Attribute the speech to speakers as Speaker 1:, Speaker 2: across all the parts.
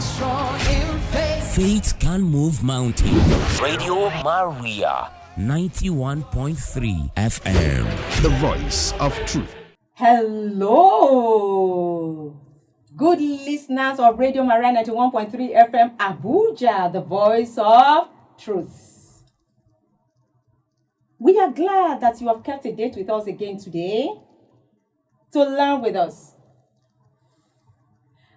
Speaker 1: strong in faith.
Speaker 2: Faith can move mountains. Radio Maria, 91.3 FM.
Speaker 3: The voice of truth.
Speaker 4: Hello. Good listeners of Radio Maria 91.3 FM Abuja, the voice of truth. We are glad that you have kept a date with us again today to learn with us.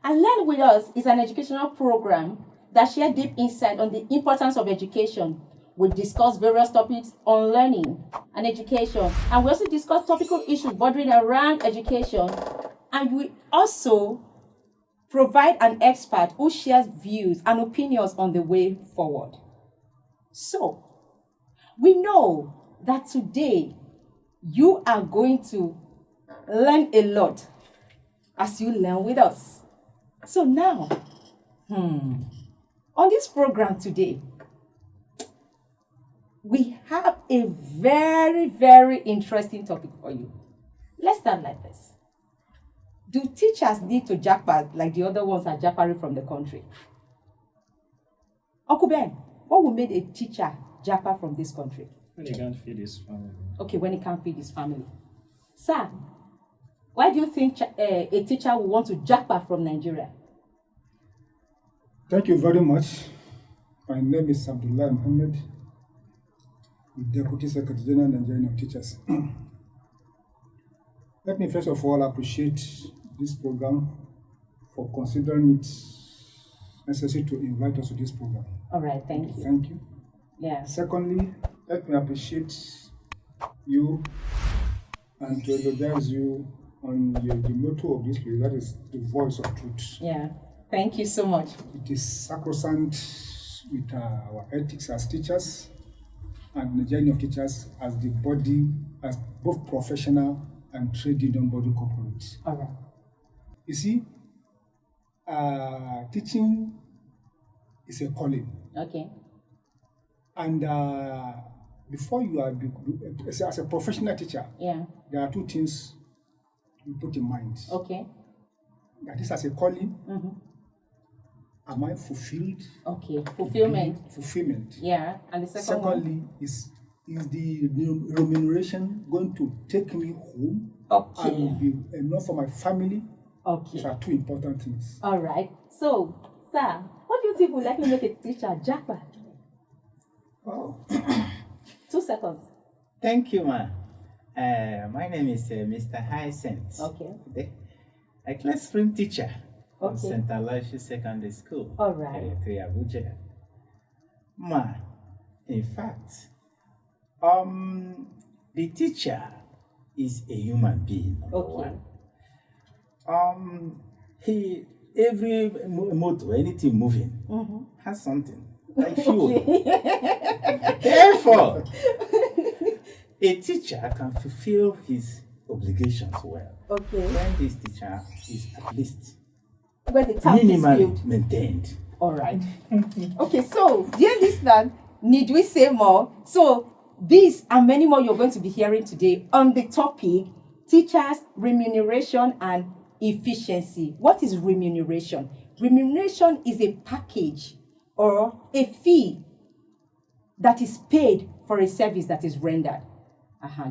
Speaker 4: And Learn with Us is an educational program that shares deep insight on the importance of education. We discuss various topics on learning and education, and we also discuss topical issues bordering around education. And we also provide an expert who shares views and opinions on the way forward. So, we know that today you are going to learn a lot as you learn with us. So now, on this program today, we have a very, very interesting topic for you. Let's start like this. Do teachers need to jackpot like the other ones are jackpotting from the country? Uncle Ben, what will make a teacher jackpot from this country?
Speaker 5: When he can't feed his family.
Speaker 4: Okay, when he can't feed his family. Sir, why do you think a teacher will want to jackpot from Nigeria?
Speaker 6: Thank you very much. My name is Abdullah Mohammed, the Deputy Secretary General Nigerian Teachers. Let me first of all appreciate this program for considering it necessary to invite us to this program.
Speaker 4: All right, thank you.
Speaker 6: Thank you.
Speaker 4: Yeah.
Speaker 6: Secondly, let me appreciate you and to elogize you on the motto of this place, that is the voice of truth.
Speaker 4: Yeah. Thank you so much.
Speaker 6: It is sacrosanct with our ethics as teachers and the journey of teachers as the body, as both professional and trade union body corporate.
Speaker 4: All right.
Speaker 6: You see, teaching is a calling.
Speaker 4: Okay.
Speaker 6: And before you are, as a professional teacher,
Speaker 4: Yeah.
Speaker 6: there are two things you put in mind.
Speaker 4: Okay.
Speaker 6: That is as a calling,
Speaker 4: Mm-hmm.
Speaker 6: am I fulfilled?
Speaker 4: Okay. Fulfillment.
Speaker 6: Fulfillment.
Speaker 4: Yeah. And the second one?
Speaker 6: Secondly, is the remuneration going to take me home
Speaker 4: Okay.
Speaker 6: and will be enough for my family?
Speaker 4: Okay.
Speaker 6: These are two important things.
Speaker 4: All right. So, sir, what do you think would likely make a teacher jackpot?
Speaker 7: Wow.
Speaker 4: 2 seconds.
Speaker 7: Thank you, ma. My name is Mr. Hyacinth.
Speaker 4: Okay.
Speaker 7: A classroom teacher on
Speaker 4: Okay.
Speaker 7: St. Aloysius Secondary School.
Speaker 4: All right.
Speaker 7: Nigeria-Abuja. Ma, in fact, the teacher is a human being, number
Speaker 4: Okay.
Speaker 7: one. Every motor, anything moving,
Speaker 4: Mm-hmm.
Speaker 7: has something like fuel. Therefore, a teacher can fulfill his obligations well
Speaker 4: Okay.
Speaker 7: when this teacher is at least
Speaker 4: When the tap is
Speaker 7: minimally
Speaker 4: filled.
Speaker 7: maintained.
Speaker 4: All right. Okay, so, dear listener, need we say more? So, this and many more you're going to be hearing today on the topic, teachers, remuneration, and efficiency. What is remuneration? Remuneration is a package or a fee that is paid for a service that is rendered.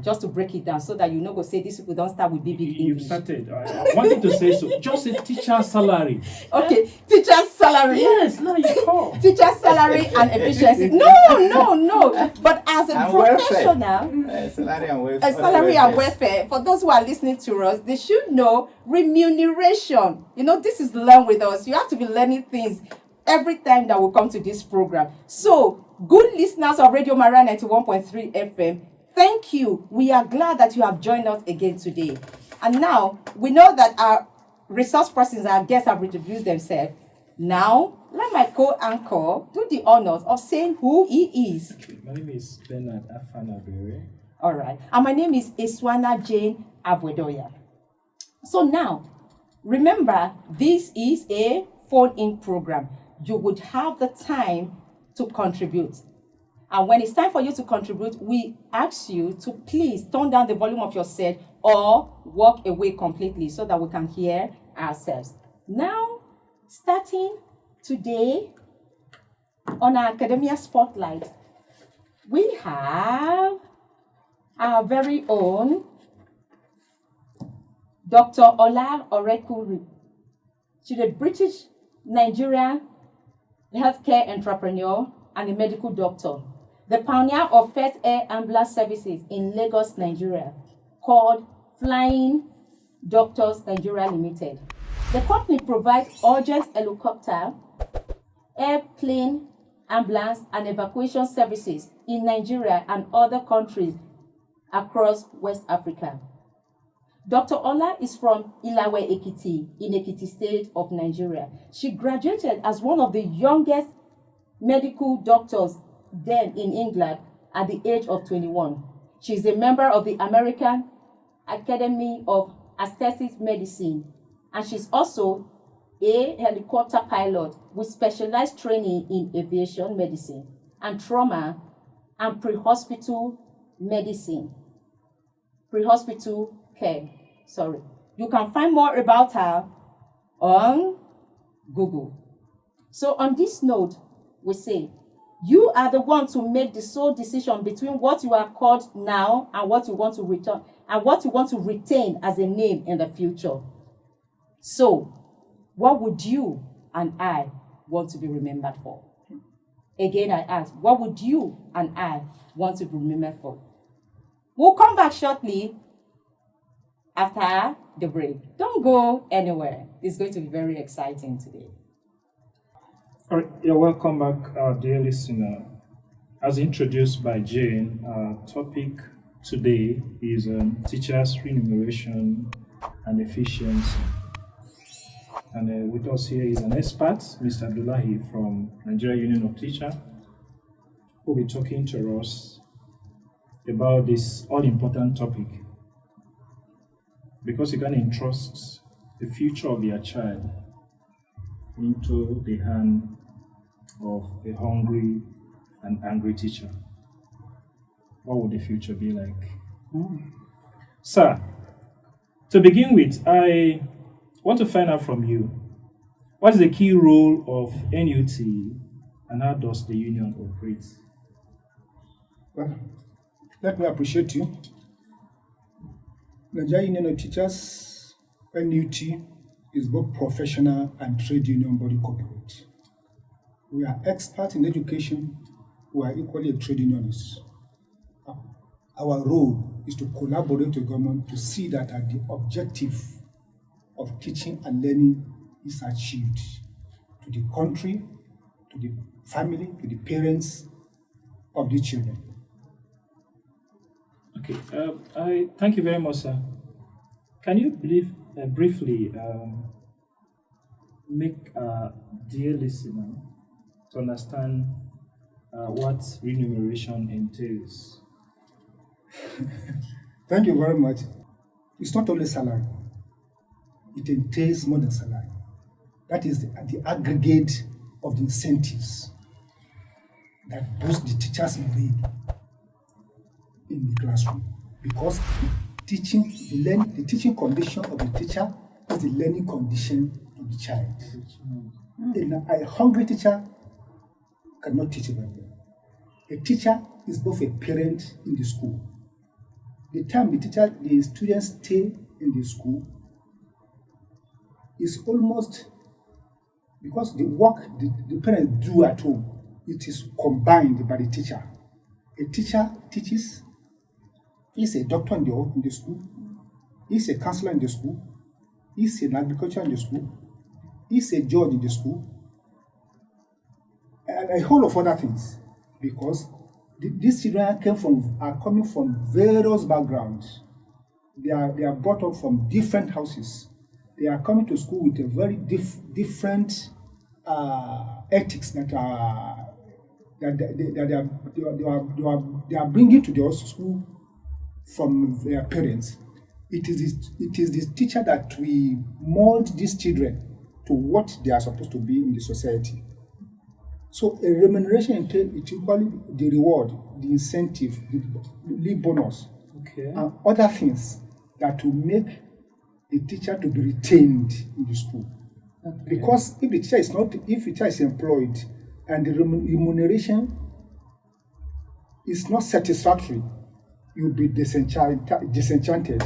Speaker 4: Just to break it down so that you know, go say this people don't start with big
Speaker 5: You
Speaker 4: English.
Speaker 5: started. I wanted to say so. Just a teacher's salary.
Speaker 4: Okay, teacher's salary.
Speaker 5: Yes, now you call.
Speaker 4: Teacher's salary and efficiency. No. But as a
Speaker 7: And
Speaker 4: professional,
Speaker 7: Salary and welfare.
Speaker 4: salary and welfare, for those who are listening to us, they should know remuneration. You know, this is Learn With Us. You have to be learning things every time that we come to this program. So, good listeners of Radio Maria 91.3 FM, thank you. We are glad that you have joined us again today. And now, we know that our resource persons, our guests have introduced themselves. Now, let my co-anchor do the honors of saying who he is.
Speaker 5: My name is Bernard Afanabere.
Speaker 4: All right. And my name is Iswana Jane Avodoya. So now, remember, this is a phone-in program. You would have the time to contribute. And when it's time for you to contribute, we ask you to please turn down the volume of your set or walk away completely so that we can hear ourselves. Now, starting Today, on our Academia Spotlight, we have our very own Dr. Ola Orekuri. She's a British Nigerian healthcare entrepreneur and a medical doctor, the pioneer of first air ambulance services in Lagos, Nigeria, called Flying Doctors Nigeria Limited. The company provides urgent helicopter, airplane, ambulance, and evacuation services in Nigeria and other countries across West Africa. Dr. Ola is from Ilawe Ekiti in Ekiti State of Nigeria. She graduated as one of the youngest medical doctors then in England at the age of 21. She is a member of the American Academy of Aesthetic Medicine, and she's also a helicopter pilot with specialized training in aviation medicine and trauma and pre-hospital medicine, pre-hospital care. Sorry. You can find more about her on Google. So on this note, we say, you are the one to make the sole decision between what you are called now and what you want to return and what you want to retain as a name in the future. So, what would you and I want to be remembered for? Again, I ask, what would you and I want to be remembered for? We'll come back shortly after the break. Don't go anywhere. It's going to be very exciting today.
Speaker 5: All right, you're welcome back, our dear listener. As introduced by Jane, our topic today is teachers' remuneration and efficiency. And with us here is an expert, Mr. Abdullahi from Nigeria Union of Teachers, who will be talking to us about this all-important topic, because you can entrust the future of your child into the hand of a hungry and angry teacher. What would the future be like? Sir, to begin with, I want to find out from you, what is the key role of NUT and how does the union operate?
Speaker 6: Well, let me appreciate you. Nigeria Union of Teachers, NUT, is both professional and trade union body corporate. We are experts in education. We are equally trade unionists. Our role is to collaborate with government to see that the objective of teaching and learning is achieved to the country, to the family, to the parents of the children.
Speaker 5: Okay, I thank you very much, sir. Can you briefly make dear listener to understand what remuneration entails?
Speaker 6: Thank you very much. It's not only salary. It entails more than salary. That is the aggregate of the incentives that boost the teacher's morale in the classroom. Because the teaching condition of the teacher is the learning condition of the child. A hungry teacher cannot teach very well. A teacher is both a parent in the school. The time the students stay in the school is almost, because the work the parents do at home, it is combined by the teacher. A teacher teaches, he's a doctor in the school, he's a counselor in the school, he's an agriculture in the school, he's a judge in the school, and a whole of other things, because these children are coming from various backgrounds. They are brought up from different houses. They are coming to school with a very different ethics that they are bringing to their school from their parents. It is this teacher that we mold these children to what they are supposed to be in the society. So a remuneration entails equally the reward, the incentive, the bonus, and other things that will make the teacher to be retained in the school. Because if the teacher is employed and the remuneration is not satisfactory, you'll be disenchanted,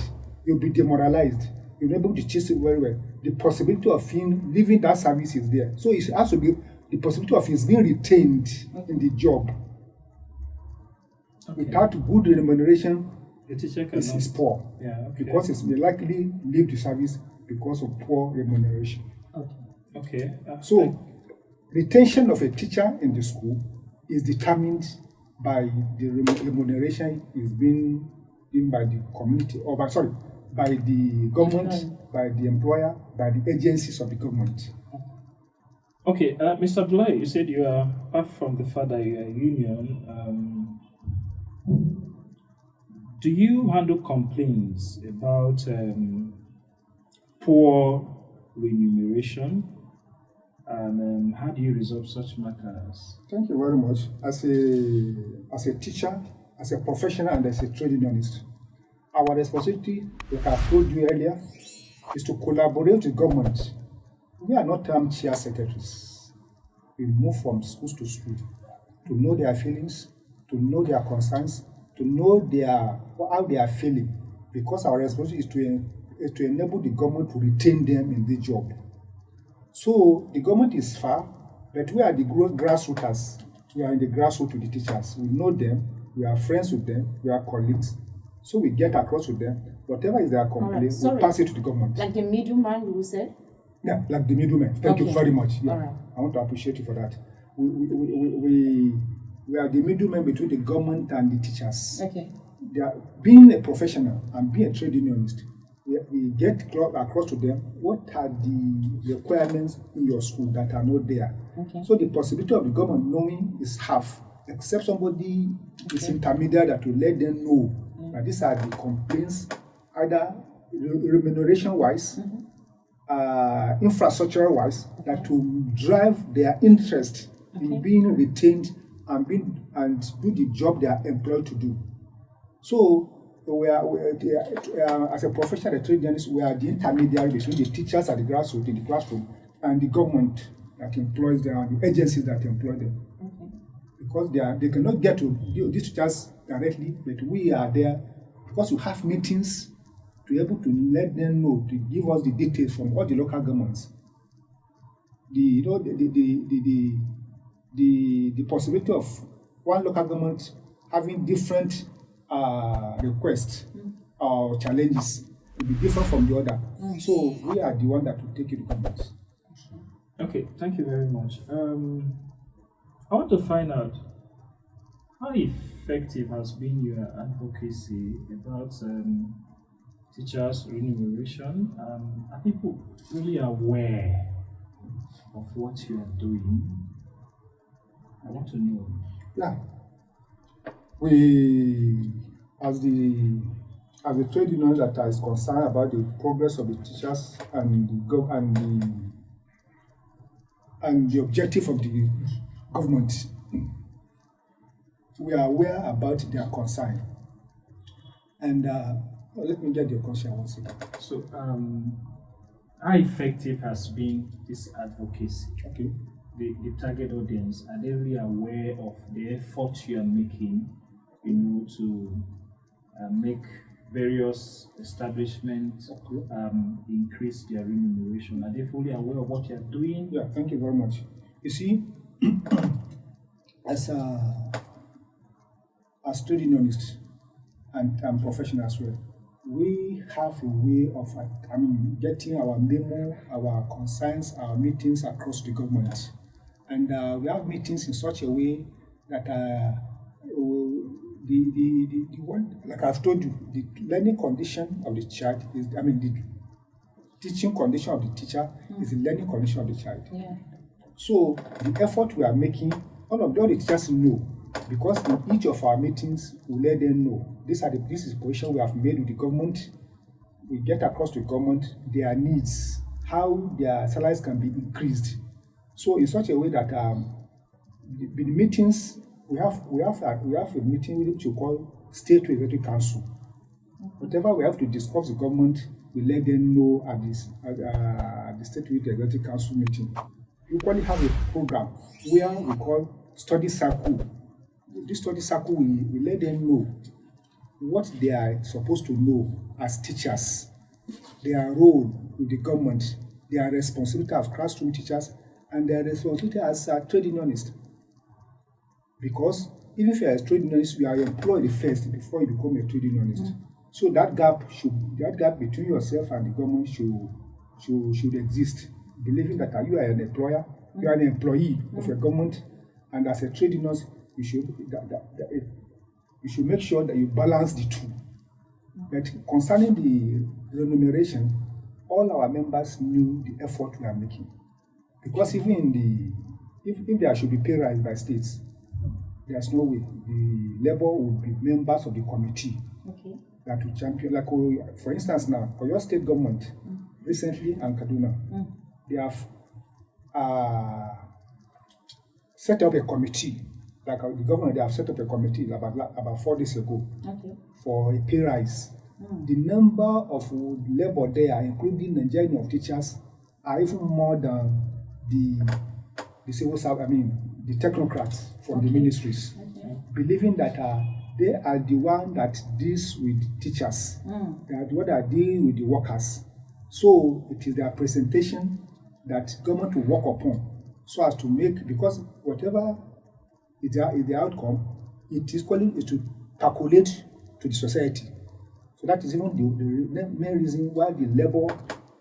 Speaker 6: you'll be demoralized, you'll not be able to chase it very well. The possibility of him leaving that service is there. So it has to be the possibility of his being retained in the job. Without good remuneration,
Speaker 5: the teacher
Speaker 6: is poor. Because it's may likely leave the service because of poor remuneration.
Speaker 5: Okay.
Speaker 6: So retention of a teacher in the school is determined by the remuneration is being given by the community, or by the government, by the employer, by the agencies of the government.
Speaker 5: Okay, Mr. Abdullahi, you said you are, apart from the fact that you are a union, do you handle complaints about poor remuneration? And how do you resolve such matters?
Speaker 6: Thank you very much. As a teacher, as a professional, and as a trade unionist, our responsibility, like I told you earlier, is to collaborate with government. We are not armchair secretaries. We move from school to school to know their feelings, to know their concerns, to know how they are feeling, because our responsibility is to enable the government to retain them in the job. So the government is far, but we are the grassroots. We are in the grassroots with the teachers. We know them, we are friends with them, we are colleagues. So we get across with them. Whatever is their complaint, we pass it to the government.
Speaker 4: Like the middleman, you said?
Speaker 6: Yeah, like the middleman. Thank you very much. Yeah.
Speaker 4: Right.
Speaker 6: I want to appreciate you for that. We are the middleman between the government and the teachers.
Speaker 4: Okay.
Speaker 6: Being a professional and being a trade unionist, we get across to them what are the requirements in your school that are not there.
Speaker 4: Okay.
Speaker 6: So the possibility of the government knowing is half, except somebody is intermediate that will let them know that these are the complaints, either remuneration-wise, infrastructure-wise, that will drive their interest in being retained and do the job they are employed to do. So we are as a professional trade unionist, we are the intermediary between the teachers at the grassroots, in the classroom, and the government that employs them, and the agencies that employ them. Because they cannot get to these teachers directly, but we are there because we have meetings to be able to let them know, to give us the details from all the local governments. The possibility of one local government having different requests or challenges will be different from the other. So we are the one that will take it to government.
Speaker 5: Okay, thank you very much. I want to find out how effective has been your advocacy about teachers' remuneration. Are people really aware of what you are doing? I want to know.
Speaker 6: Yeah. We, as the trade union that is concerned about the progress of the teachers and the objective of the government, we are aware about their concern. And let me get your question once again.
Speaker 5: So, how effective has been this advocacy?
Speaker 6: Okay.
Speaker 5: The target audience, are they really aware of the effort you are making, to make various establishments increase their remuneration? Are they fully aware of what you are doing?
Speaker 6: Yeah, thank you very much. You see, as trade unionists and professionals as well, we have a way of getting our memo, our concerns, our meetings across the government. And we have meetings in such a way that the one, like I've told you, the learning condition of the child is, the teaching condition of the teacher is the learning condition of the child.
Speaker 4: Yeah.
Speaker 6: So the effort we are making, all the teachers know, because in each of our meetings we let them know this is the position we have made with the government. We get across to the government their needs, how their salaries can be increased. So in such a way that the meetings we have a meeting which we call State Executive Council. Whatever we have to discuss with the government, we let them know at the State Youth Executive Council meeting. We usually have a program where we call study circle. This study circle, we let them know what they are supposed to know as teachers, their role with the government, their responsibility as classroom teachers, and their responsibility as trade unionists. Because even if you are a trade unionist, you are employed first before you become a trade unionist. So that gap between yourself and the government should exist. Believing that you are an employer, you are an employee of a government, and as a trade unionist, you should make sure that you balance the two. But concerning the remuneration, all our members knew the effort we are making. Because even if there should be pay rise by states, there's no way. The labor will be members of the committee that will champion. Like, for instance, now, for your state government, recently, and Kaduna, they have set up a committee. Like the government, they have set up a committee about 4 days ago for a pay rise. The number of labor there, including the Nigerian of teachers, are even more than the civil servants, the technocrats from the ministries, believing that they are the one that deals with teachers, they are the one that deal with the workers. So it is their presentation that government will work upon, so as to make, because whatever is the outcome, it is to calculate to the society. So that is even the main reason why the labor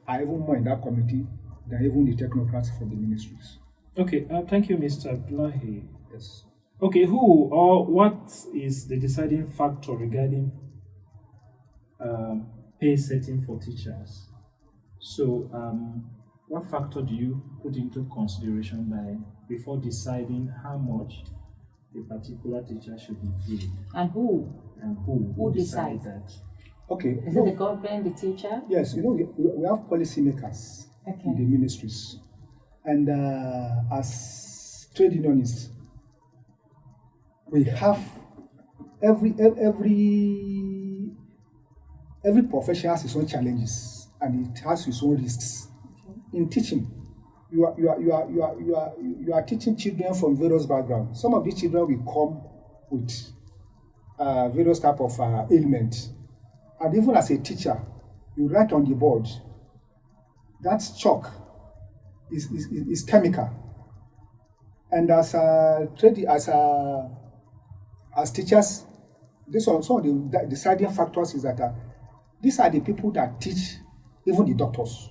Speaker 6: are even more in that committee than even the technocrats from the ministries.
Speaker 5: Okay, thank you, Mr. Abdullahi.
Speaker 6: Yes.
Speaker 5: Okay, who or what is the deciding factor regarding pay setting for teachers? So, what factor do you put into consideration before deciding how much a particular teacher should be paid?
Speaker 4: And who?
Speaker 5: And who
Speaker 4: decides
Speaker 5: that?
Speaker 6: Okay.
Speaker 4: Is it the government, the teacher?
Speaker 6: Yes, we have policymakers in the ministries. And as trade unionists, we have every profession has its own challenges and it has its own risks. In teaching, you are teaching children from various backgrounds. Some of these children will come with various type of ailments, and even as a teacher, you write on the board. That chalk is chemical, and as teachers, this one, some of the deciding factors is that these are the people that teach even the doctors,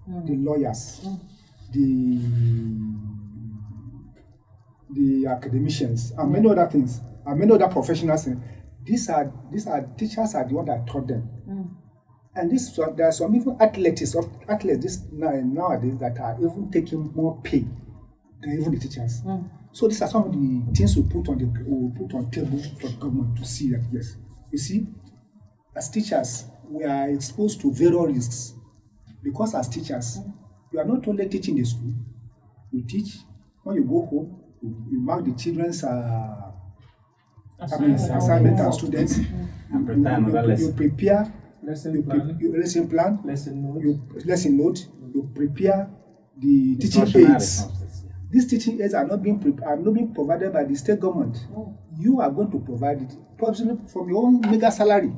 Speaker 6: the lawyers, the academicians, and many other things, and many other professionals. These are teachers are the ones that taught them. And there are some even athletes nowadays that are even taking more pay than even the teachers. So these are some of the things we put on table for the government to see that, yes, you see, as teachers, we are exposed to various risks, because as teachers, you are not only teaching the school, you teach. When you go home, you mark the children's assignment and students. You prepare lesson plan, lesson note. You prepare the teaching aids. These teaching aids are not being provided by the state government. You are going to provide it, probably from your own mega salary.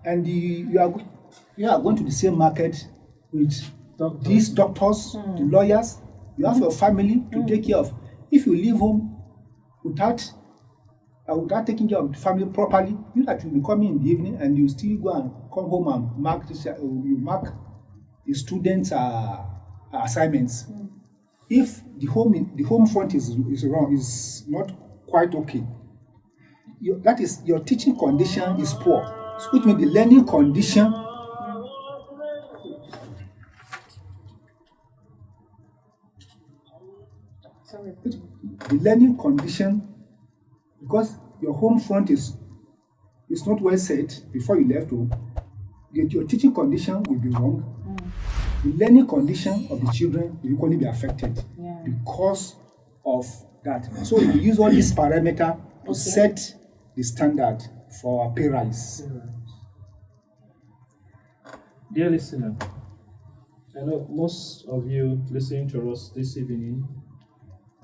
Speaker 6: And you are going to the same market with these doctors, the lawyers. You have your family to take care of. If you leave home without taking care of the family properly, you that will be coming in the evening and you still go and come home and mark the students' assignments. If the home front is wrong, is not quite okay, that is, your teaching condition is poor, which means the learning condition. The learning condition, because your home front is not well set before you left home, your teaching condition will be wrong. The learning condition of the children will equally be affected because of that. So we use all these parameters to set the standard for pay rise.
Speaker 5: Dear listener, I know most of you listening to us this evening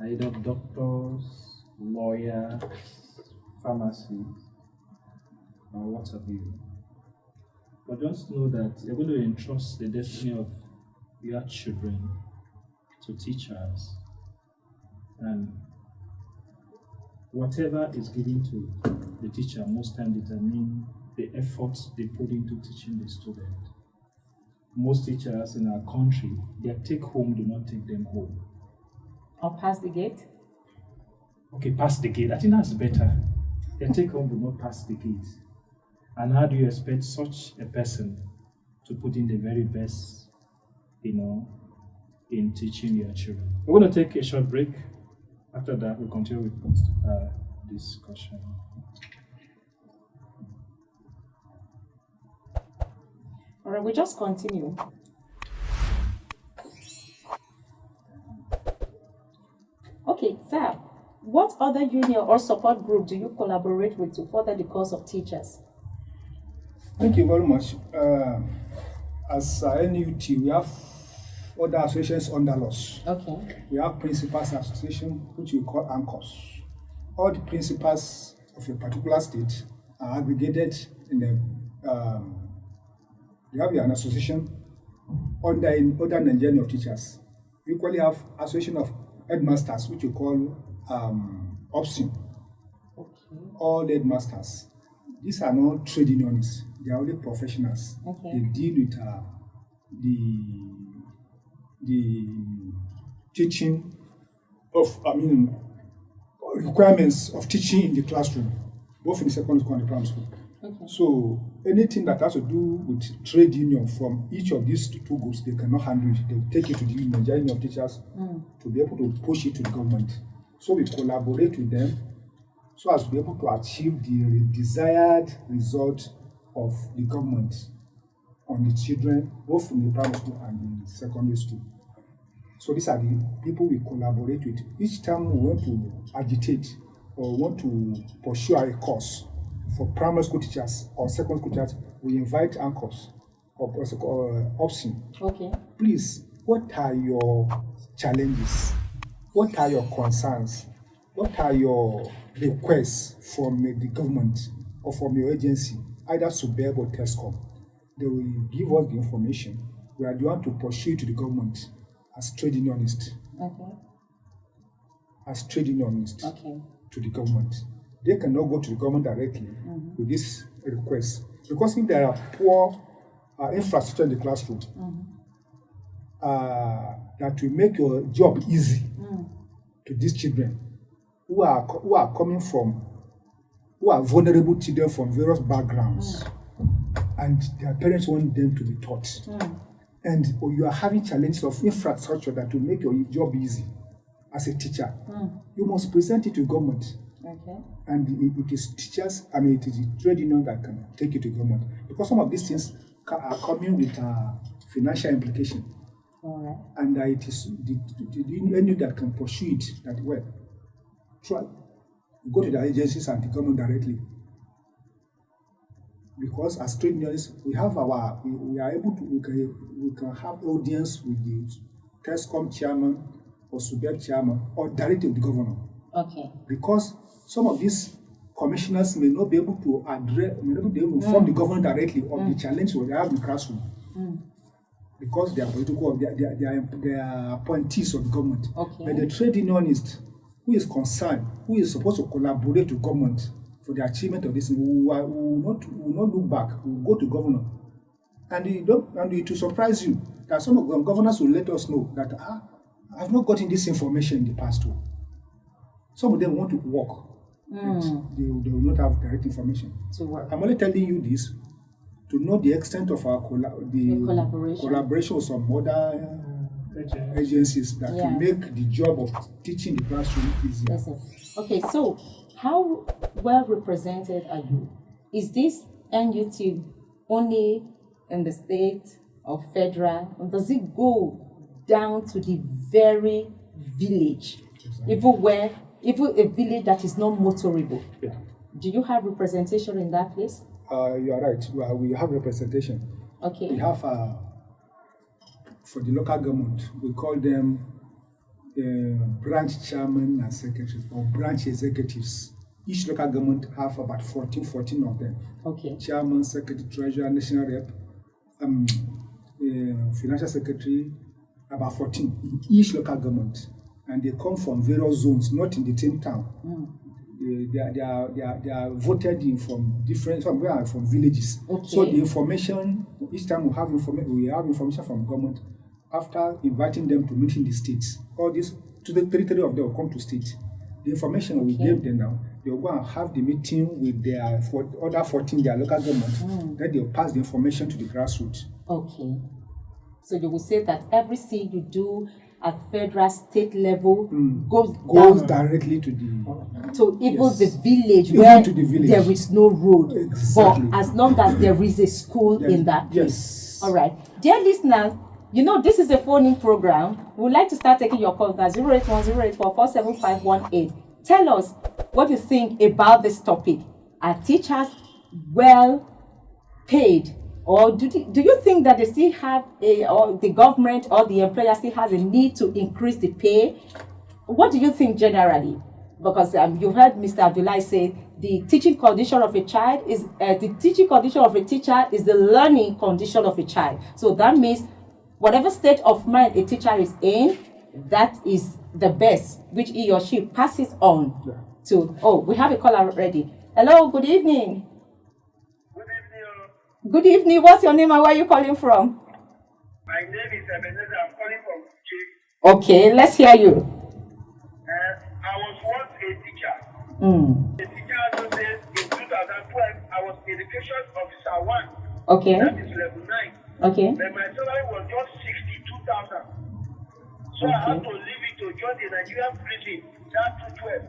Speaker 5: are either doctors, lawyers, pharmacists, or what have you. But just know that you're going to entrust the destiny of your children to teachers, and whatever is given to the teacher most times determine the efforts they put into teaching the student. Most teachers in our country, their take home do not take them home.
Speaker 4: Or pass the gate?
Speaker 5: Okay, pass the gate. I think that's better. Their take home do not pass the gate. And how do you expect such a person to put in the very best, in teaching your children? We're going to take a short break. After that, we'll continue with discussion.
Speaker 4: All right, we just continue. Okay, sir, what other union or support group do you collaborate with to further the cause of teachers?
Speaker 6: Thank you very much. As NUT, we have other associations under us.
Speaker 4: Okay.
Speaker 6: We have principals association, which we call ANCOS. All the principals of a particular state are aggregated in a we have an association under Nigerian of teachers. We equally have association of headmasters, which we call OPSIN.
Speaker 4: Okay.
Speaker 6: All headmasters. These are not trade unionists. They are only professionals.
Speaker 4: Okay.
Speaker 6: They deal with the teaching of, requirements of teaching in the classroom, both in the secondary school and the primary school.
Speaker 4: Okay.
Speaker 6: So anything that has to do with trade union from each of these two groups, they cannot handle it. They will take it to the Nigerian of teachers to be able to push it to the government. So we collaborate with them so as to be able to achieve the desired result of the government on the children, both in the primary school and the secondary school. So these are the people we collaborate with. Each time we want to agitate or want to pursue a course for primary school teachers or secondary school teachers, we invite ANCOS or OPSIN.
Speaker 4: Okay.
Speaker 6: Please, what are your challenges? What are your concerns? What are your requests from the government or from your agency, either SUBEB or TESCOM? They will give us the information. We are the one to pursue to the government as trade unionists.
Speaker 4: Okay.
Speaker 6: As trade unionists
Speaker 4: Okay.
Speaker 6: to the government. They cannot go to the government directly with this request. Because if there are poor infrastructure in the classroom, that will make your job easy to these children who are coming from, who are vulnerable children from various backgrounds, and their parents want them to be taught. And you are having challenges of infrastructure that will make your job easy as a teacher. You must present it to government.
Speaker 4: Okay.
Speaker 6: And it is teachers, it is the trade union that can take it to government. Because some of these things are coming with financial implication.
Speaker 4: All right.
Speaker 6: And it is the union that can pursue it that way. Try. Go to the agencies and the government directly. Because as trade unionists, we have we are able to, we can have audience with the TESCOM chairman or SUBEB chairman or directly with the governor.
Speaker 4: Okay.
Speaker 6: Because some of these commissioners may not be able to inform the government directly of the challenge we have in the classroom. Because they are political, they are appointees of the government.
Speaker 4: Okay.
Speaker 6: But the trade unionist who is concerned, who is supposed to collaborate with government for the achievement of this, will not look back, will go to governor. And it will surprise you that some of the governors will let us know that I've not gotten this information in the past too. Some of them want to work, but they will not have direct information.
Speaker 4: To work.
Speaker 6: I'm only telling you this to know the extent of our collaboration with some other agencies that will make the job of teaching the classroom easier.
Speaker 4: Yes, sir. Okay, so how well represented are you? Is this NUT only in the state or federal? Or does it go down to the very village?
Speaker 6: Exactly.
Speaker 4: Even a village that is not motorable.
Speaker 6: Yeah.
Speaker 4: Do you have representation in that place?
Speaker 6: You are right. We have representation.
Speaker 4: Okay.
Speaker 6: We have, for the local government, we call them branch chairman and secretaries or branch executives. Each local government have about 14 of them.
Speaker 4: Okay.
Speaker 6: Chairman, secretary, treasurer, national rep, financial secretary, about 14 in each local government. And they come from various zones, not in the same town. They are voted in from different, from villages.
Speaker 4: Okay.
Speaker 6: So the information, each time we have information from government after inviting them to meet in the states. All these, to the territory of them will come to state. The information we gave them now, they'll go and have the meeting with their other 14, their local government. Then they'll pass the information to the grassroots.
Speaker 4: Okay. So you will say that everything you do at federal, state level goes
Speaker 6: directly to the
Speaker 4: even the village
Speaker 6: even
Speaker 4: where
Speaker 6: to the village.
Speaker 4: There is no road.
Speaker 6: Exactly.
Speaker 4: But as long as there is a school in that place.
Speaker 6: Yes.
Speaker 4: All right. Dear listeners, you know this is a phone-in program. We would like to start taking your calls now. 08108447518. Tell us what you think about this topic. Are teachers well paid? Or do you think that they still have or the government or the employer still has a need to increase the pay? What do you think generally? Because you heard Mr. Abdullahi say the teaching condition of a child is the teaching condition of a teacher is the learning condition of a child. So that means whatever state of mind a teacher is in, that is the best which he or she passes on to. Oh, we have a caller already. Hello, good evening. Good evening. What's your name and where are you calling from?
Speaker 8: My name is Ebenezer. I'm calling from J.
Speaker 4: Okay, let's hear you.
Speaker 8: I was once a teacher. The teacher also says in 2012 I was education officer 1.
Speaker 4: Okay.
Speaker 8: That is level 9.
Speaker 4: Okay.
Speaker 8: But my salary was just 62,000. So I had to leave it to join the Nigerian prison, that 212.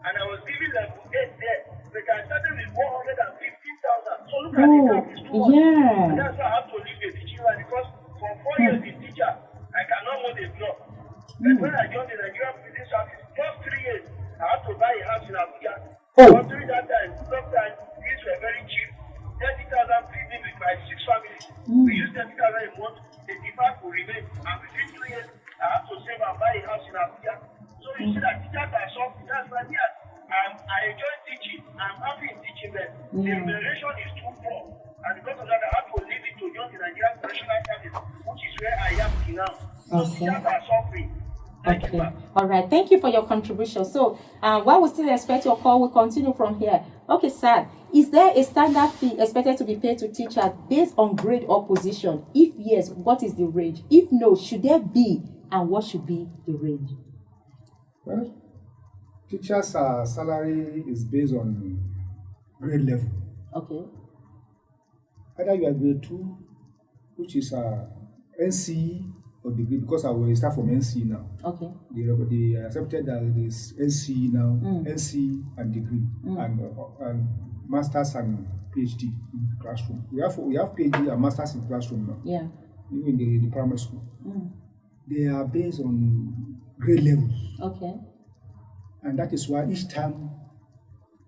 Speaker 8: And I was leaving level 8 there. But I started with 115,000. So look at the gap, it's too much.
Speaker 4: Yeah.
Speaker 8: And that's why I have to leave the teaching line because for 4 years the teacher, I cannot hold a block. But when I joined the Nigerian prison service, just 3 years, I had to buy a house in Abuja. But during that time, sometimes things were very cheap. 30,000 feeding with my 6 families. We used 30,000 a month. The demand will remain. And within 2 years, I have to save and buy a house in Abuja. So you see that teachers are something. That's why I enjoy teaching. I'm happy in teaching them. The remuneration is too poor. And because of that, I have to leave it to join the Nigerian Correctional Service, which is where I am now. So teachers are suffering. Thank you,
Speaker 4: All right. Thank you for your contribution. So, while we still expect your call, we'll continue from here. Okay, sir. Is there a standard fee expected to be paid to teachers based on grade or position? If yes, what is the range? If no, should there be, and what should be the range?
Speaker 6: Well, teachers' salary is based on grade level. Okay. Either you are grade 2, which is NCE, or degree, because I will start from NC now. Okay. They accepted that it is NC now, NC and degree, and masters and PhD in the classroom. We have PhD and masters in classroom now. Yeah. Even the primary school. They are based on grade levels. Okay. And that is why each time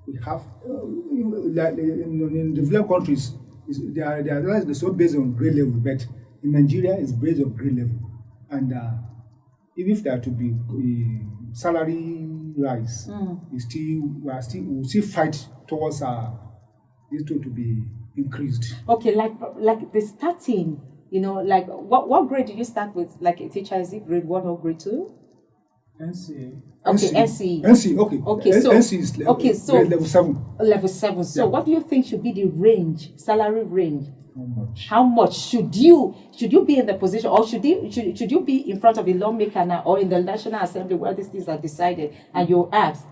Speaker 6: we have, like in developed countries, they are so based on grade level, but in Nigeria, it's based on grade level. And even if there to be a salary rise, we will still fight towards this to be increased.
Speaker 4: Okay, like the starting, like what grade did you start with? Like a teacher, is it grade 1 or grade 2?
Speaker 5: NCA.
Speaker 4: Okay, NCE.
Speaker 6: NCE, okay.
Speaker 4: Okay, so
Speaker 6: NCE is level 7.
Speaker 4: Level 7. So what do you think should be the range, salary range?
Speaker 6: How much?
Speaker 4: How much should you be in the position, or should you be in front of a lawmaker now, or in the National Assembly where these things are decided, and you ask,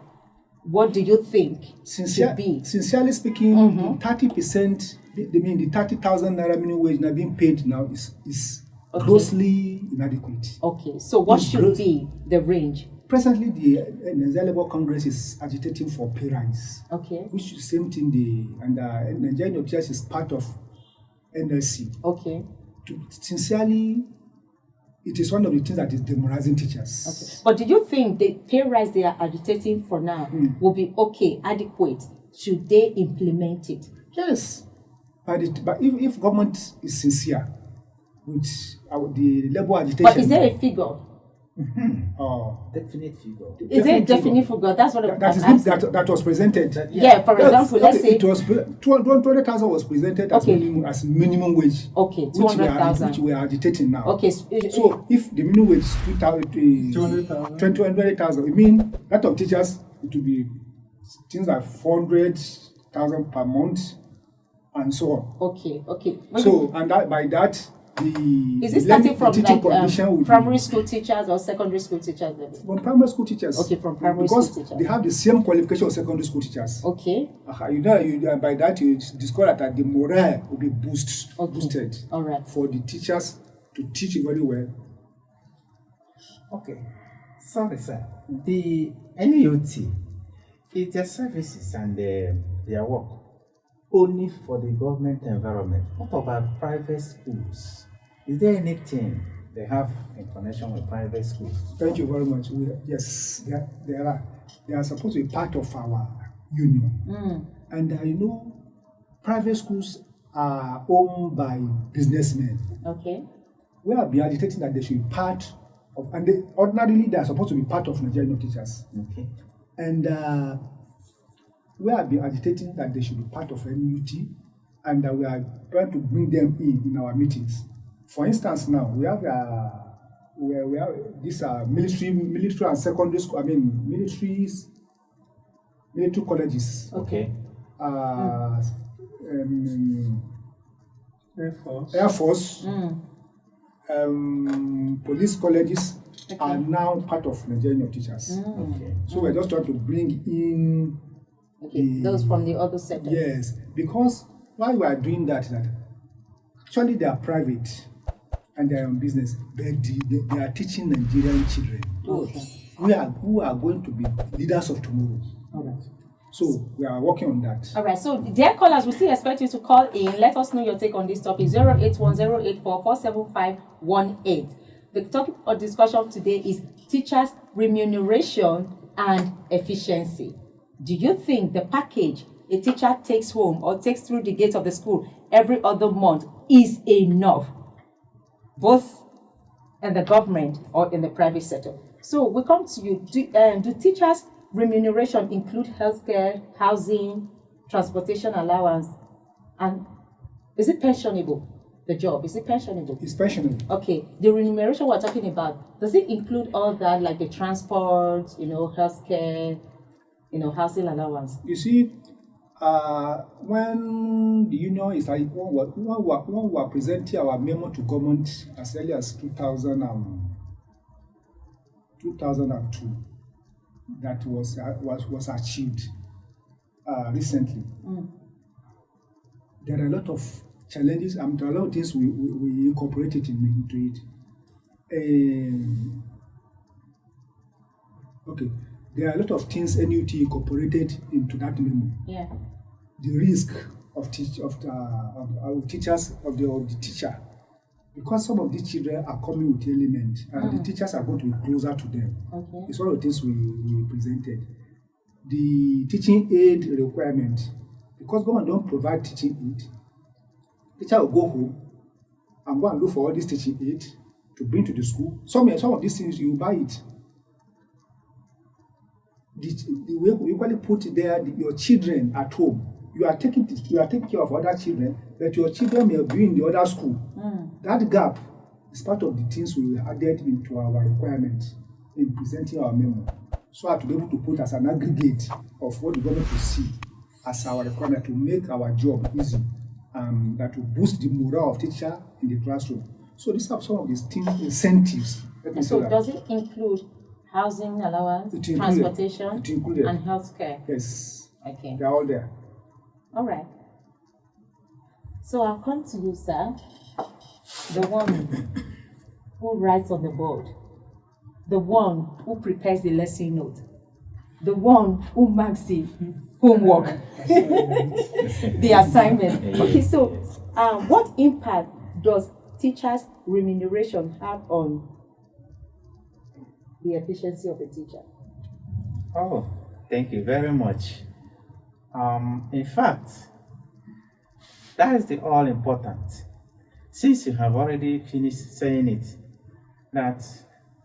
Speaker 4: what do you think should be?
Speaker 6: Sincerely speaking, 30%, the 30,000 naira minimum wage now being paid now is grossly inadequate.
Speaker 4: Okay, so what should be the range?
Speaker 6: Presently, the Nigeria Labour Congress is agitating for pay rise. Okay. Which is the same thing, Nigeria Abuja is part of NLC. Okay. Sincerely, it is one of the things that is demoralizing teachers.
Speaker 4: Okay. But do you think the pay rise they are agitating for now will be adequate? Should they implement it?
Speaker 6: Yes. But if government is sincere with the level agitation,
Speaker 4: But is there a figure?
Speaker 7: Definite figure.
Speaker 4: Is there a definite figure? That's what
Speaker 6: that is good, that was presented.
Speaker 4: Yeah, for example, let's say
Speaker 6: it was 200,000 was presented as minimum wage.
Speaker 4: Okay, 200,000.
Speaker 6: Which we are agitating now.
Speaker 4: Okay,
Speaker 6: so if the minimum wage is 200,000, it means that of teachers it will be things like 400,000 per month, and so on.
Speaker 4: Okay.
Speaker 6: So and that by that.
Speaker 4: Is it starting from like primary school teachers or secondary school teachers?
Speaker 6: From primary school teachers.
Speaker 4: Okay, from primary school teachers.
Speaker 6: Because they have the same qualification of secondary school teachers.
Speaker 4: Okay.
Speaker 6: By that you discover that the morale will be boosted.
Speaker 4: All right.
Speaker 6: For the teachers to teach very well.
Speaker 7: Okay. Sorry, sir. The NUT is their services and their work only for the government environment. What about private schools? Is there anything they have in connection with private schools?
Speaker 6: Thank you very much. Yes, there are. They are supposed to be part of our union. And private schools are owned by businessmen.
Speaker 4: Okay.
Speaker 6: We are agitating that they should be part of, and ordinarily they are supposed to be part of Nigerian teachers.
Speaker 7: Okay.
Speaker 6: And we are agitating that they should be part of NUT, and we are trying to bring them in our meetings. For instance, now we have these military and secondary school. Military colleges.
Speaker 4: Okay.
Speaker 6: Air Force. Police colleges are now part of Nigerian teachers.
Speaker 7: Okay.
Speaker 6: So we're just trying to bring in.
Speaker 4: Okay, those from the other sector.
Speaker 6: Yes, because why we are doing that actually they are private and they are on business, but they are teaching Nigerian children who are going to be leaders of tomorrow.
Speaker 4: All right.
Speaker 6: So we are working on that.
Speaker 4: All right. So dear callers, we still expect you to call in. Let us know your take on this topic. 08108447518. The topic of discussion today is teachers' remuneration and efficiency. Do you think the package a teacher takes home or takes through the gates of the school every other month is enough, both in the government or in the private sector? So we come to you. Do teachers' remuneration include healthcare, housing, transportation allowance, and is it pensionable? The job, is it pensionable?
Speaker 6: It's pensionable.
Speaker 4: Okay, the remuneration we're talking about, does it include all that, like the transport, healthcare, housing allowance?
Speaker 6: You see, when the union is like when we were presenting our memo to government as early as 2002, that was achieved recently. There are a lot of challenges, there are a lot of things we incorporated into it. Okay. There are a lot of things NUT incorporated into that memo.
Speaker 4: Yeah.
Speaker 6: The risk of teachers of the teacher, because some of these children are coming with elements, and the teachers are going to be closer to them.
Speaker 4: Okay.
Speaker 6: It's one of the things we presented. The teaching aid requirement, because government don't provide teaching aid, teacher will go home and go and look for all this teaching aid to bring to the school. Some of these things you buy it. We equally put there your children at home. You are taking care of other children, but your children may be in the other school. That gap is part of the things we added into our requirement in presenting our memo, so as to be able to put as an aggregate of what the government will see as our requirement to make our job easy, and that will boost the morale of teacher in the classroom. So these are some of these things, incentives.
Speaker 4: So does it include housing allowance, transportation, and healthcare?
Speaker 6: Yes.
Speaker 4: Okay.
Speaker 6: They're all there.
Speaker 4: All right. So I'll come to you, sir. The one who writes on the board, the one who prepares the lesson note, the one who marks the homework, the assignment. Okay, so what impact does teachers' remuneration have on the efficiency of a teacher?
Speaker 7: Oh, thank you very much. In fact, That is the all important. Since you have already finished saying it, that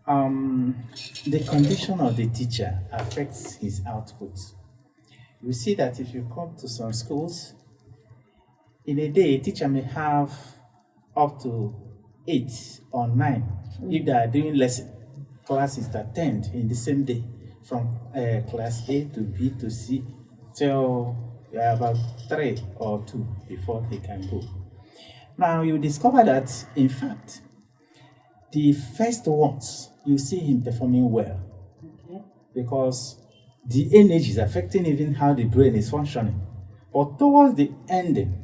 Speaker 7: the condition of the teacher affects his output. You see that if you come to some schools, in a day, a teacher may have up to 8 or 9 if they are doing lesson classes that attend in the same day, from class A to B to C till about 3 or 2 before he can go. Now you discover that, in fact, the first ones you see him performing well, because the energy is affecting even how the brain is functioning. But towards the ending,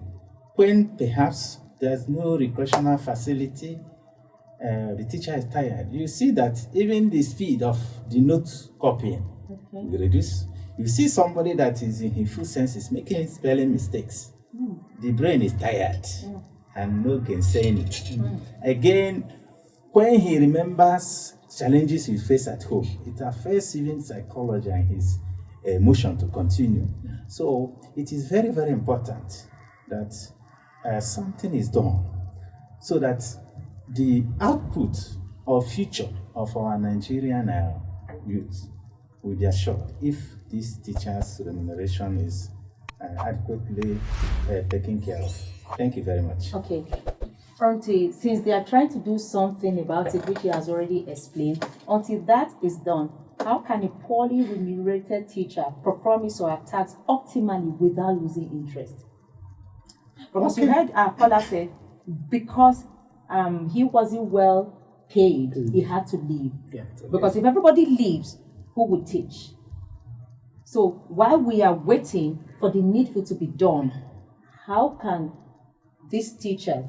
Speaker 7: when perhaps there's no recreational facility, the teacher is tired, you see that even the speed of the note copying will reduce. You see somebody that is in his full senses making spelling mistakes. The brain is tired and no gainsaying it. Again, when he remembers challenges he faced at home, it affects even psychology and his emotion to continue. So it is very, very important that something is done so that the output or future of our Nigerian youth will be assured if this teacher's remuneration is adequately taken care of. Thank you very much.
Speaker 4: Okay. Since they are trying to do something about it, which he has already explained, until that is done, how can a poorly remunerated teacher perform his or her tasks optimally without losing interest? Because you heard our caller say, because he wasn't well paid, he had to leave.
Speaker 6: Yeah,
Speaker 4: Because if everybody leaves, who would teach? So while we are waiting for the needful to be done, how can this teacher,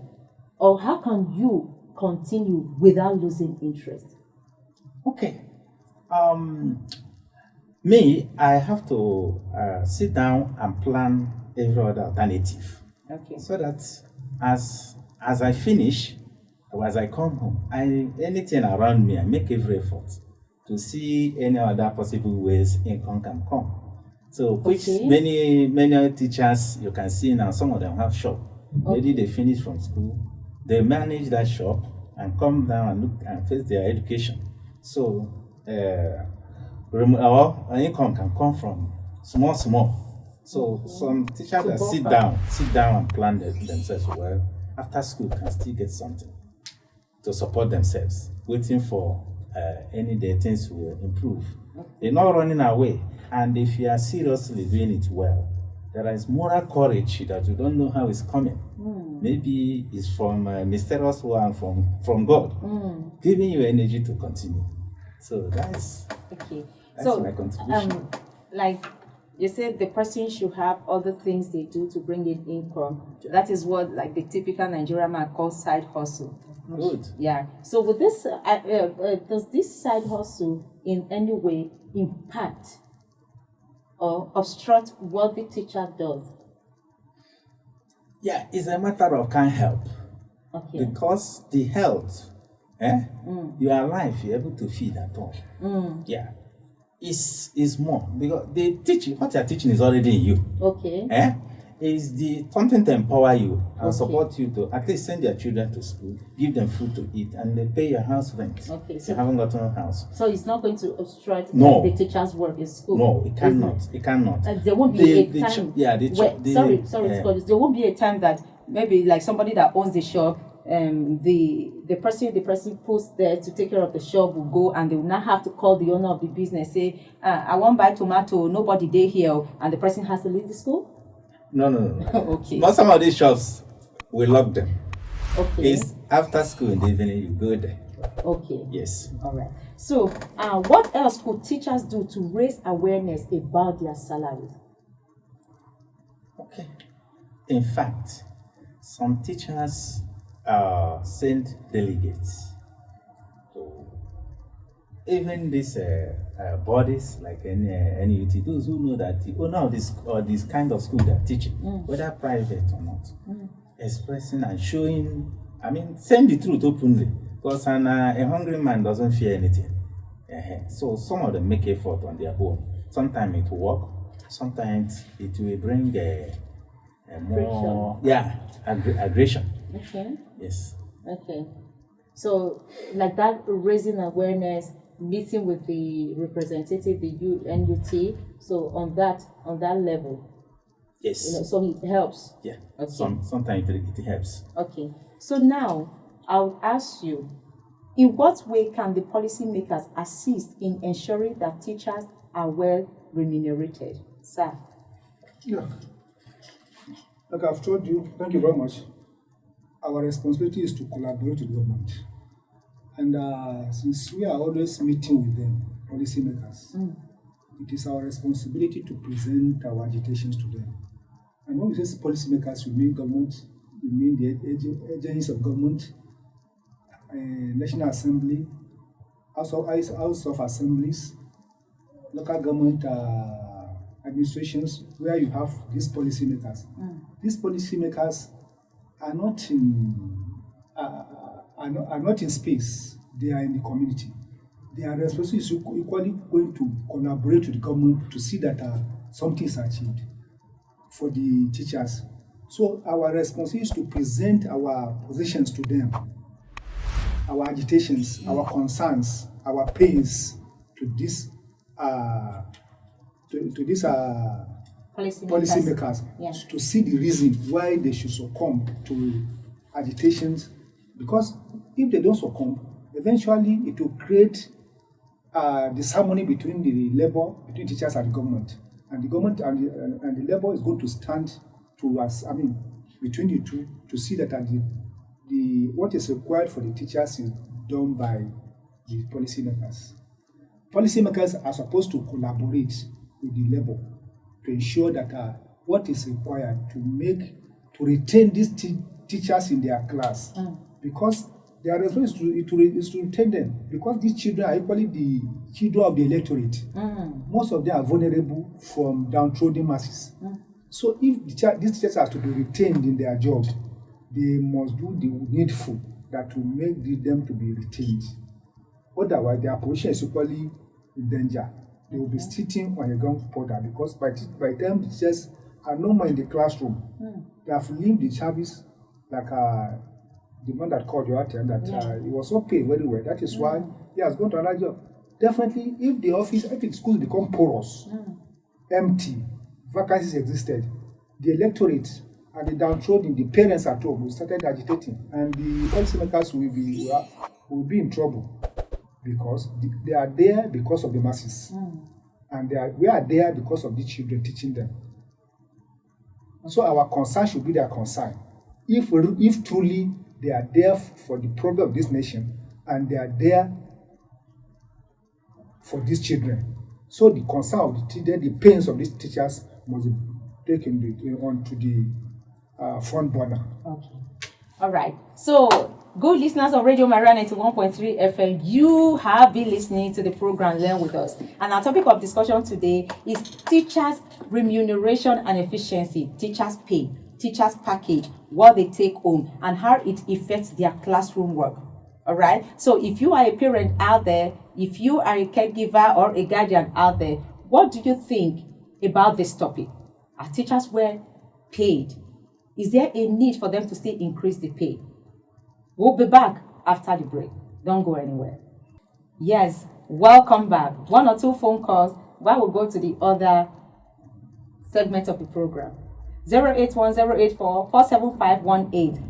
Speaker 4: or how can you continue without losing interest?
Speaker 7: Okay. Me, I have to sit down and plan every other alternative.
Speaker 4: Okay.
Speaker 7: So that as I finish, or as I come home, anything around me, I make every effort to see any other possible ways income can come. So, which many teachers you can see now, some of them have shop. Maybe they finish from school, they manage that shop and come down and look and face their education. So, our income can come from small. So some teachers that sit down and plan themselves well, after school can still get something to support themselves, waiting for any day things will improve. They're not running away. And if you are seriously doing it well, there is moral courage that you don't know how it's coming. Maybe it's from a mysterious one from God, giving you energy to continue. So that's my contribution.
Speaker 4: Like you said, the person should have other things they do to bring in income. That is what, like, the typical Nigerian man calls side hustle.
Speaker 7: Good.
Speaker 4: Yeah. So with this, does this side hustle in any way impact or obstruct what the teacher does?
Speaker 7: Yeah, it's a matter of can't help.
Speaker 4: Okay.
Speaker 7: Because the health, you are alive, you're able to feed at all. Yeah. Is more because the teaching, what you're teaching is already in you.
Speaker 4: Okay.
Speaker 7: Is the content to empower you and support you to at least send your children to school, give them food to eat, and they pay your house rent.
Speaker 4: Okay.
Speaker 7: So you haven't gotten a house.
Speaker 4: So it's not going to obstruct
Speaker 7: the
Speaker 4: teacher's work in school.
Speaker 7: No, it cannot. It cannot.
Speaker 4: There won't be a time. There won't be a time that maybe like somebody that owns the shop, the person posts there to take care of the shop will go and they will not have to call the owner of the business, say, I want to buy tomato, nobody there here, and the person has to leave the school?
Speaker 7: No.
Speaker 4: Okay.
Speaker 7: But some of these shops, we lock them.
Speaker 4: Okay.
Speaker 7: It's after school in the evening, you go there.
Speaker 4: Okay.
Speaker 7: Yes.
Speaker 4: All right. So, what else could teachers do to raise awareness about their salaries?
Speaker 7: Okay. In fact, some teachers send delegates to even these bodies like NUT, those who know that the owner of this kind of school they're teaching, whether private or not, expressing and showing, saying the truth openly, because a hungry man doesn't fear anything. So some of them make effort on their own. Sometimes it will work, sometimes it will bring more, aggression.
Speaker 4: Okay.
Speaker 7: Yes.
Speaker 4: Okay. So, like that, raising awareness, meeting with the representative, the NUT. So on that level,
Speaker 7: Yes.
Speaker 4: so it helps.
Speaker 7: Yeah.
Speaker 4: Okay.
Speaker 7: Sometimes it helps.
Speaker 4: Okay. So now I'll ask you, in what way can the policymakers assist in ensuring that teachers are well remunerated, sir?
Speaker 6: Yeah. Like I've told you, thank you very much. Our responsibility is to collaborate with government. And since we are always meeting with them, policymakers, it is our responsibility to present our agitations to them. And when we say policymakers, we mean government, we mean the agencies of government, National Assembly, House of Assemblies, local government administrations, where you have these policymakers. These policymakers are not in space; they are in the community. Their responsibility is equally going to collaborate with the government to see that something is achieved for the teachers. So our responsibility is to present our positions to them, our agitations, our concerns, our pains to these policymakers, to see the reason why they should succumb to agitations. Because if they don't succumb, eventually it will create disharmony between between teachers and the government. And the government and the labor is going to stand between the two, to see that what is required for the teachers is done by the policymakers. Policymakers are supposed to collaborate with the labor to ensure that what is required to retain these teachers in their class, because their responsibility is to retain them, because these children are equally the children of the electorate. Most of them are vulnerable from downtrodden masses. So if these teachers are to be retained in their job, they must do the needful that will make them to be retained. Otherwise, their position is equally in danger. They will be sitting on a gunpowder, because by the time the teachers are no more in the classroom, they have leave the service, like the man that called you out and that he was not paid very well. That is why he has gone to another job. Definitely, if the schools become porous, empty, vacancies existed, the electorate and the downtrodden, the parents at home will started agitating, and the policymakers will be in trouble, because they are there because of the masses, and we are there because of the children, teaching them. So our concern should be their concern. If truly they are there for the problem of this nation, and they are there for these children, so the concern of the children, the pains of these teachers must be taken onto the front burner.
Speaker 4: Okay. All right. So, good listeners of Radio Maria 91.3 FM, you have been listening to the program Learn With Us. And our topic of discussion today is teachers' remuneration and efficiency, teachers' pay, teachers' package, what they take home, and how it affects their classroom work. All right. So, if you are a parent out there, if you are a caregiver or a guardian out there, what do you think about this topic? Are teachers well paid? Is there a need for them to still increase the pay? We'll be back after the break. Don't go anywhere. Yes, welcome back. 1 or 2 phone calls while we go to the other segment of the program. 081-084-47518.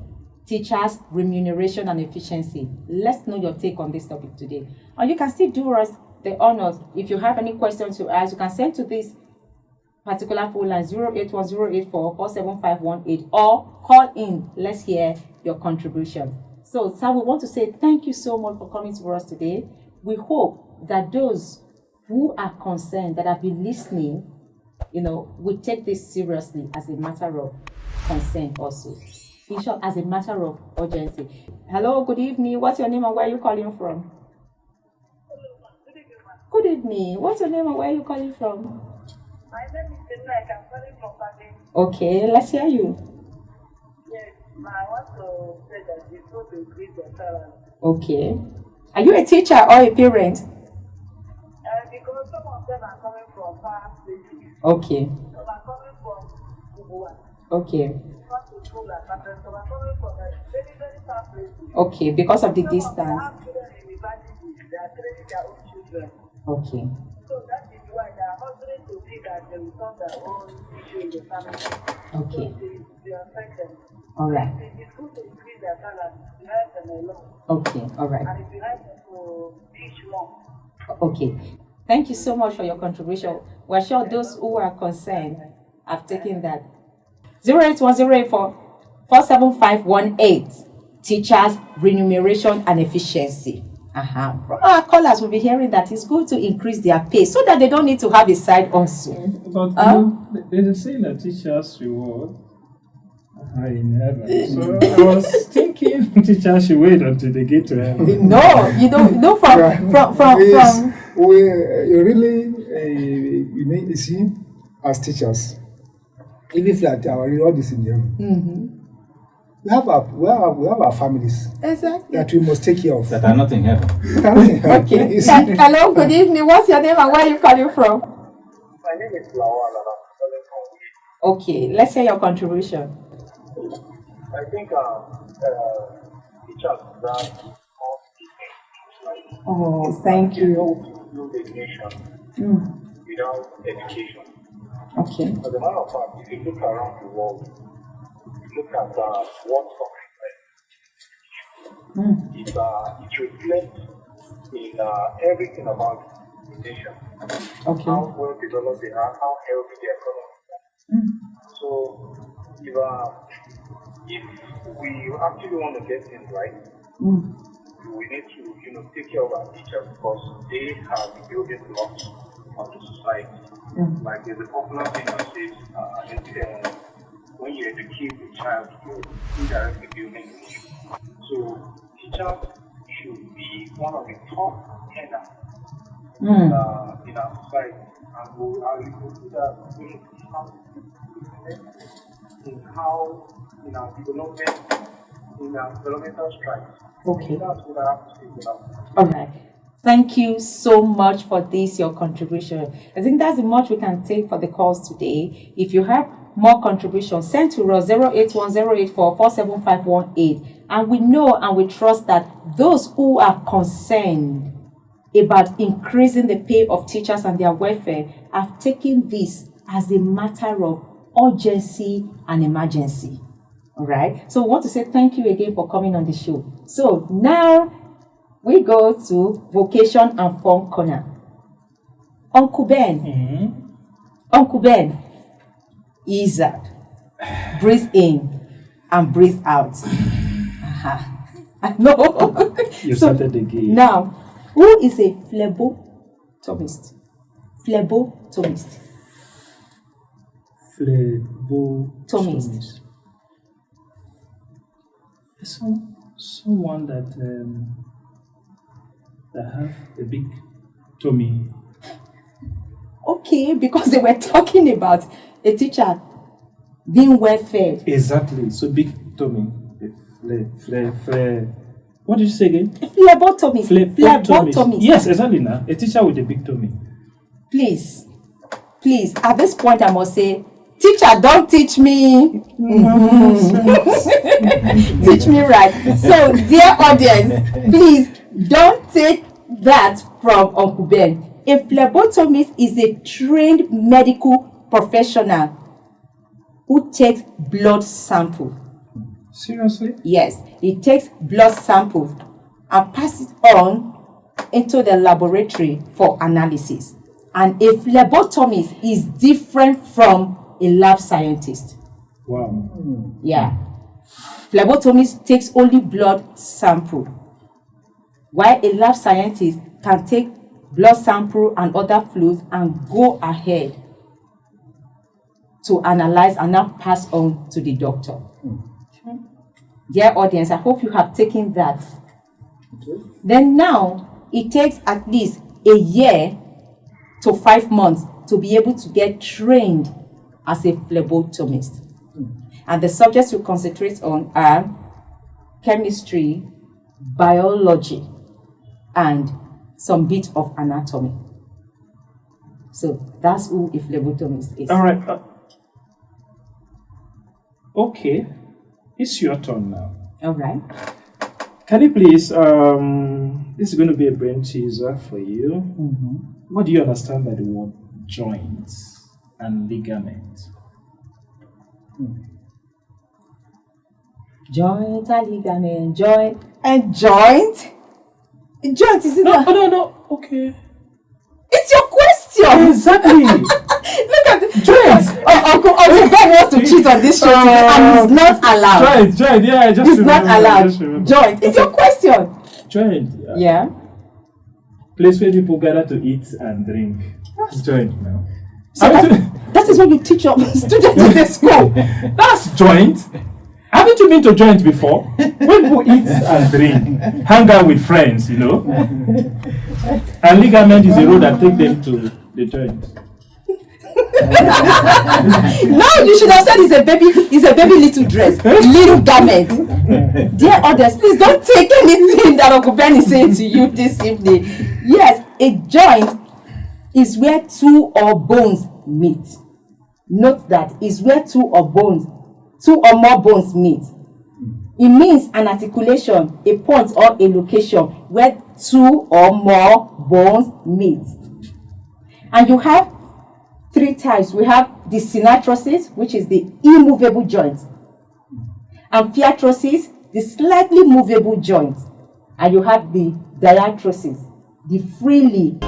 Speaker 4: Teachers, remuneration and efficiency. Let's know your take on this topic today. And you can still do us the honors. If you have any questions to ask, you can send to this particular phone line 081-084-47518 or call in. Let's hear your contribution. So, sir, we want to say thank you so much for coming to us today. We hope that those who are concerned, that have been listening, will take this seriously as a matter of concern also. In short, as a matter of urgency. Hello, good evening. What's your name and where are you calling from? Good evening. What's your name and where are you calling from?
Speaker 8: My name is Zenith. I'm calling from Pate.
Speaker 4: Okay, let's hear you.
Speaker 8: Yes, I want to say that it's going to increase the salary.
Speaker 4: Okay. Are you a teacher or a parent?
Speaker 8: Because some of them are coming from far places.
Speaker 4: Okay.
Speaker 8: Some are coming from Ubuwa.
Speaker 4: Okay. Okay, because of the distance. Okay.
Speaker 8: So that is why they are hustling to see that they will solve their own issue in the family.
Speaker 4: Okay.
Speaker 8: So they affect them.
Speaker 4: All right.
Speaker 8: It's good to increase their salary. It helps them a lot.
Speaker 4: Okay. All right.
Speaker 8: And it will help them to teach more.
Speaker 4: Okay. Thank you so much for your contribution. We're sure those who are concerned have taken that. 0810844 47518. Teachers, remuneration and efficiency. From our callers will be hearing that it's good to increase their pay so that they don't need to have a side hustle.
Speaker 5: But there's a saying that teachers reward are in heaven. So I was thinking teachers should wait until they get to heaven.
Speaker 4: No, you don't. No, from.
Speaker 6: You really, you see, as teachers, even if like our reward is in heaven.
Speaker 4: Mm-hmm.
Speaker 6: We have our families.
Speaker 4: Exactly.
Speaker 6: That we must take care of.
Speaker 7: That are not in heaven.
Speaker 4: Okay. Hello, good evening. What's your name and where are you calling from?
Speaker 8: My name is Lawal and I'm calling from.
Speaker 4: Okay, let's hear your contribution.
Speaker 8: I think teachers that more teaching.
Speaker 4: Oh, thank you.
Speaker 8: Build a nation without education.
Speaker 4: Okay.
Speaker 8: As a matter of fact, if you look around the world, look at what it reflects in everything about the nation.
Speaker 4: Okay.
Speaker 8: How well developed they are, how healthy the economy is. So, if we actually want to get things right, we need to take care of our teachers because they have the building blocks of the society. Like there's a popular thing that says, when you educate a child, you're indirectly building a nation. So teachers should be one of the top tenants in our society. And we will do that in how in our developmental strides.
Speaker 4: Okay.
Speaker 8: That's what I have to say about.
Speaker 4: All right. Thank you so much for this, your contribution. I think that's the much we can take for the calls today. If you have more contributions, send to us 0810844 47518. And we know and we trust that those who are concerned about increasing the pay of teachers and their welfare have taken this as a matter of urgency and emergency. All right. So we want to say thank you again for coming on the show. So now we go to Vocation and Fun Corner. Uncle Ben. Uncle Ben. Ease up. Breathe in and breathe out. I know.
Speaker 5: You started again.
Speaker 4: Now, who is a phlebotomist? Phlebotomist.
Speaker 5: Phlebotomist. Someone that have a big tummy.
Speaker 4: Okay, because they were talking about a teacher being well fed.
Speaker 5: Exactly. So big tummy. What did you say again?
Speaker 4: Phlebotomy.
Speaker 5: Phlebotomist. Yes, exactly. Now, a teacher with a big tummy.
Speaker 4: Please, at this point, I must say, teacher, don't teach me. Teach me right. So, dear audience, please don't take that from Uncle Ben. A phlebotomist is a trained medical professional who takes blood samples.
Speaker 5: Seriously?
Speaker 4: Yes, he takes blood samples and passes it on into the laboratory for analysis. And a phlebotomist is different from a lab scientist.
Speaker 5: Wow.
Speaker 4: Yeah. Phlebotomist takes only blood sample, while a lab scientist can take blood sample and other fluids and go ahead to analyze and now pass on to the doctor. Dear audience, I hope you have taken that. Then now, it takes at least a year to 5 months to be able to get trained as a phlebotomist. And the subjects we concentrate on are chemistry, biology, and some bit of anatomy. So that's who a phlebotomist is.
Speaker 5: All right. Okay, it's your turn now.
Speaker 4: All right.
Speaker 5: Can you please, this is going to be a brain teaser for you.
Speaker 4: Mm-hmm.
Speaker 5: What do you understand by the word joints and ligament?
Speaker 4: Joint and ligament, joint and joint. Joint is it?
Speaker 5: No. Okay.
Speaker 4: It's your question.
Speaker 5: Exactly.
Speaker 4: Look at the
Speaker 5: Joint.
Speaker 4: Uncle Ben wants to cheat on this show today, and he's not allowed.
Speaker 5: Joint. Yeah, I just
Speaker 4: He's not allowed.
Speaker 5: Just remember.
Speaker 4: Joint. It's your question.
Speaker 5: Joint.
Speaker 4: Yeah.
Speaker 5: Place where people gather to eat and drink. That's joint now.
Speaker 4: So that is what you teach your students in the school.
Speaker 5: That's joint. Haven't you been to joint before? When people eat and drink, hang out with friends, you know. And ligament is a road that takes them to the joint.
Speaker 4: No, you should have said it's a baby little dress, little garment. Dear others, please don't take anything that Uncle Ben is saying to you this evening. Yes, a joint is where two or bones meet. Note that is where two or more bones meet. It means an articulation, a point or a location where two or more bones meet. And you have three types. We have the synatrosis, which is the immovable joint. Amphiarthrosis, the slightly movable joint. And you have the diarthrosis, the freely